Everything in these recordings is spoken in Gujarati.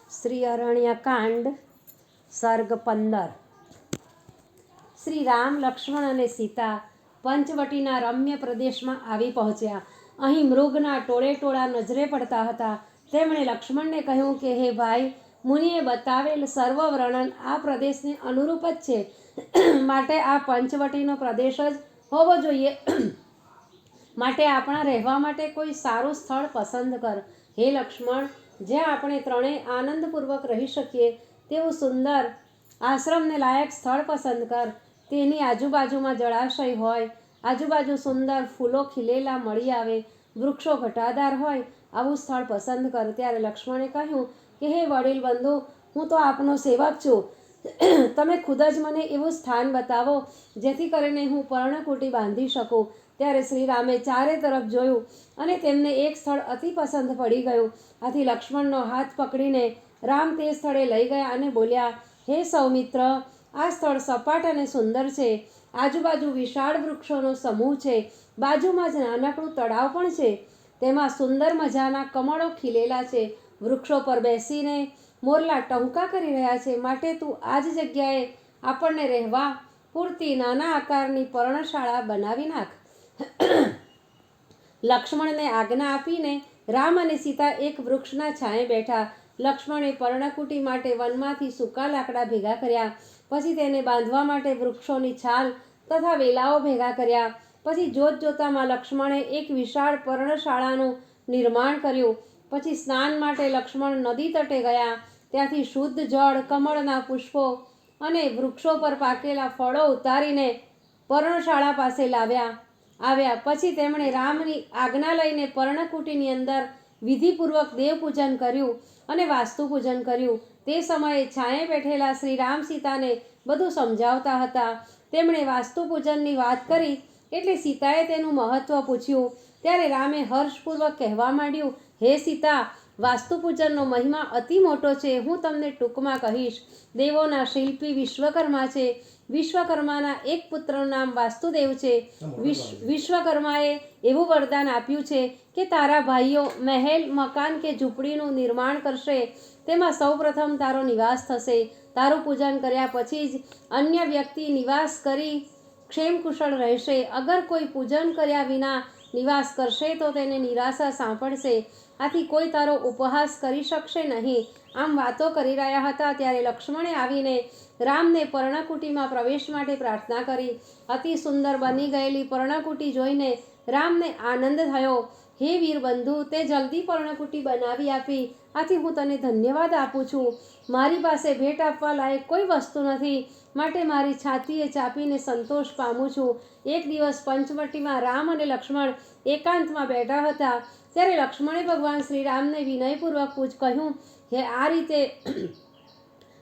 શ્રી અરણ્યકાંડ સર્ગ 15। શ્રી રામ, લક્ષ્મણ અને સીતા પંચવટીના રમ્ય પ્રદેશમાં આવી પહોંચ્યા। અહીં મૃગના ટોળે ટોળા નજરે પડતા હતા। તેમણે લક્ષ્મણને કહ્યું કે હે ભાઈ, મુનિએ બતાવેલ સર્વ વર્ણન આ પ્રદેશને અનુરૂપ જ છે, માટે આ પંચવટીનો પ્રદેશ જ હોવો જોઈએ। માટે આપણા રહેવા માટે કોઈ સારું સ્થળ પસંદ કર। હે લક્ષ્મણ, જ્યાં આપણે ત્રણેય આનંદપૂર્વક રહી શકીએ તેવું સુંદર આશ્રમને લાયક સ્થળ પસંદ કર। તેની આજુબાજુમાં જળાશય હોય, આજુબાજુ સુંદર ફૂલો ખીલેલા મળી આવે, વૃક્ષો ઘટાદાર હોય આવું સ્થળ પસંદ કર। ત્યારે લક્ષ્મણે કહ્યું કે હે વડીલ બંધુ, હું તો આપનો સેવક છું। તમે ખુદ જ મને એવું સ્થાન બતાવો જેથી કરીને હું પર્ણકુટી બાંધી શકું। ત્યારે શ્રી રામે ચારે તરફ જોયું અને તેમને એક સ્થળ અતિ પસંદ પડી ગયું। આથી લક્ષ્મણનો હાથ પકડીને રામ તે સ્થળે લઈ ગયા અને બોલ્યા, હે સૌમિત્ર, આ સ્થળ સપાટ અને સુંદર છે। આજુબાજુ વિશાળ વૃક્ષોનો સમૂહ છે। બાજુમાં જ નાનકડું તળાવ પણ છે। તેમાં સુંદર મજાના કમળો ખીલેલા છે। વૃક્ષો પર બેસીને મોરલા ટહુકા કરી રહ્યા છે। માટે તું આ જ જગ્યાએ આપણને રહેવા પૂરતી નાના આકારની પર્ણશાળા બનાવી નાખ। લક્ષ્મણને આજ્ઞા આપીને રામ અને સીતા એક વૃક્ષના છાંયે બેઠા। લક્ષ્મણે પર્ણકુટી માટે વનમાંથી સૂકા લાકડા ભેગા કર્યા, પછી તેને બાંધવા માટે વૃક્ષોની છાલ તથા વેલાઓ ભેગા કર્યા। પછી જોત જોતામાં લક્ષ્મણે એક વિશાળ પર્ણશાળાનું નિર્માણ કર્યું। પછી સ્નાન માટે લક્ષ્મણ નદી તટે ગયા। ત્યાંથી શુદ્ધ જળ, કમળના પુષ્પો અને વૃક્ષો પર પાકેલા ફળો ઉતારીને પર્ણશાળા પાસે આવ્યા। પછી તેમણે રામની આજ્ઞા લઈને પર્ણકુટીની અંદર વિધિપૂર્વક દેવપૂજન કર્યું અને વાસ્તુપૂજન કર્યું। તે સમયે છાંયે બેઠેલા શ્રી રામ સીતાને બધું સમજાવતા હતા। તેમણે વાસ્તુપૂજનની વાત કરી એટલે સીતાએ તેનું મહત્વ પૂછ્યું। ત્યારે રામે હર્ષપૂર્વક કહેવા માંડ્યું, હે સીતા, વાસ્તુપૂજનનો મહિમા અતિ મોટો છે। હું તમને ટૂંકમાં કહીશ। દેવોના શિલ્પી વિશ્વકર્મા છે। વિશ્વકર્માના એક પુત્રનું નામ વાસ્તુદેવ છે। વિશ્વકર્માએ એવું વરદાન આપ્યું છે કે તારા ભાઈઓ મહેલ, મકાન કે ઝૂંપડીનું નિર્માણ કરશે, તેમાં સૌપ્રથમ તારો નિવાસ થશે। તારું પૂજન કર્યા પછી જ અન્ય વ્યક્તિ નિવાસ કરી ક્ષેમકુશળ રહેશે। અગર કોઈ પૂજન કર્યા વિના નિવાસ કરશે તો તેને નિરાશા સાંપડશે। આથી કોઈ તારો ઉપહાસ કરી શકશે નહીં। આમ વાતો કરી રહ્યા હતા ત્યારે લક્ષ્મણે આવીને રામને પર્ણકુટીમાં પ્રવેશ માટે પ્રાર્થના કરી। અતિ સુંદર બની ગયેલી પર્ણકુટી જોઈને રામને આનંદ થયો। હે વીર બંધુ, તે જલ્દી પર્ણકુટી બનાવી આપી, આથી હું તને ધન્યવાદ આપું છું। મારી પાસે ભેટ આપવા લાયક કોઈ વસ્તુ નથી, માટે મારી છાતીએ ચાપીને સંતોષ પામું છું। એક દિવસ પંચવટીમાં રામ અને લક્ષ્મણ એકાંતમાં બેઠા હતા ત્યારે લક્ષ્મણે ભગવાન શ્રી રામને વિનયપૂર્વક કહ્યું, હે આ રીતે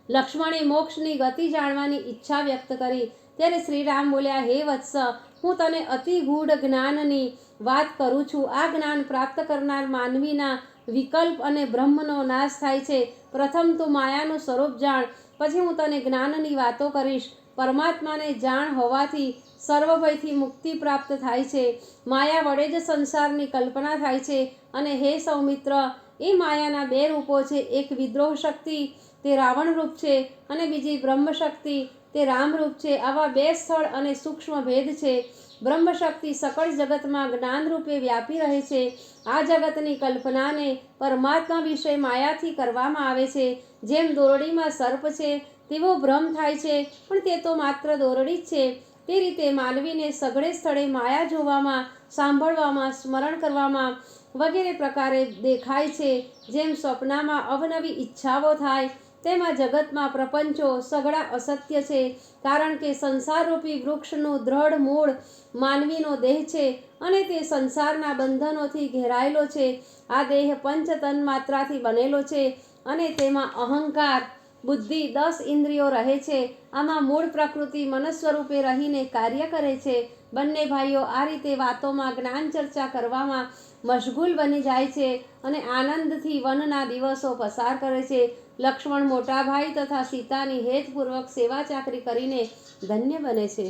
લક્ષ્મણે મોક્ષની ગતિ જાણવાની ઈચ્છા વ્યક્ત કરી। ત્યારે શ્રી રામ બોલ્યા, હે વત્સ, હું તને અતિ ગૂઢ જ્ઞાનની વાત કરું છું। આ જ્ઞાન પ્રાપ્ત કરનાર માનવીના વિકલ્પ અને બ્રહ્મનો નાશ થાય છે। પ્રથમ તું માયાનું સ્વરૂપ જાણ, પછી હું તને જ્ઞાનની વાતો કરીશ। પરમાત્માને જાણ હોવાથી સર્વ ભયથી મુક્તિ પ્રાપ્ત થાય છે। માયા વડે જ સંસારની કલ્પના થાય છે। અને હે સૌમિત્ર, એ માયાના બે રૂપો છે, એક વિદ્રોહ શક્તિ, તે રાવણ રૂપ છે, અને બીજી બ્રહ્મ શક્તિ, તે રામ રૂપ છે। આવા બે સ્થળ અને સૂક્ષ્મ ભેદ છે। બ્રહ્મ શક્તિ સકળ જગતમાં જ્ઞાન રૂપે વ્યાપી રહે છે। આ જગતની કલ્પનાને પરમાત્મા વિશે માયાથી કરવામાં આવે છે। જેમ દોરડીમાં સર્પ છે તેવો ભ્રમ થાય છે, પણ તે તો માત્ર દોરડી જ છે, તે રીતે માનવીને સઘળે સ્થળે માયા જોવામાં, સાંભળવામાં, સ્મરણ કરવામાં વગેરે પ્રકારે દેખાય છે। જેમ સ્વપ્નમાં અવનવી ઈચ્છાઓ થાય, તેમાં જગતમાં પ્રપંચો સઘળા અસત્ય છે, કારણ કે સંસારરૂપી વૃક્ષનું દ્રઢ મૂળ માનવીનો દેહ છે અને તે સંસારના બંધનોથી ઘેરાયેલો છે। આ દેહ પંચ તન માત્રાથી બનેલો છે અને તેમાં અહંકાર, બુદ્ધિ, 10 ઇન્દ્રિયો રહે છે। આમાં મૂળ પ્રકૃતિ મનસ્વરૂપે રહીને કાર્ય કરે છે। બંને ભાઈઓ આ રીતે વાતોમાં જ્ઞાન ચર્ચા કરવામાં મશગુલ બની જાય છે અને આનંદથી વનના દિવસો પસાર કરે છે। લક્ષ્મણ મોટા ભાઈ તથા સીતાની હેતપૂર્વક સેવા ચાકરી કરીને ધન્ય બને છે।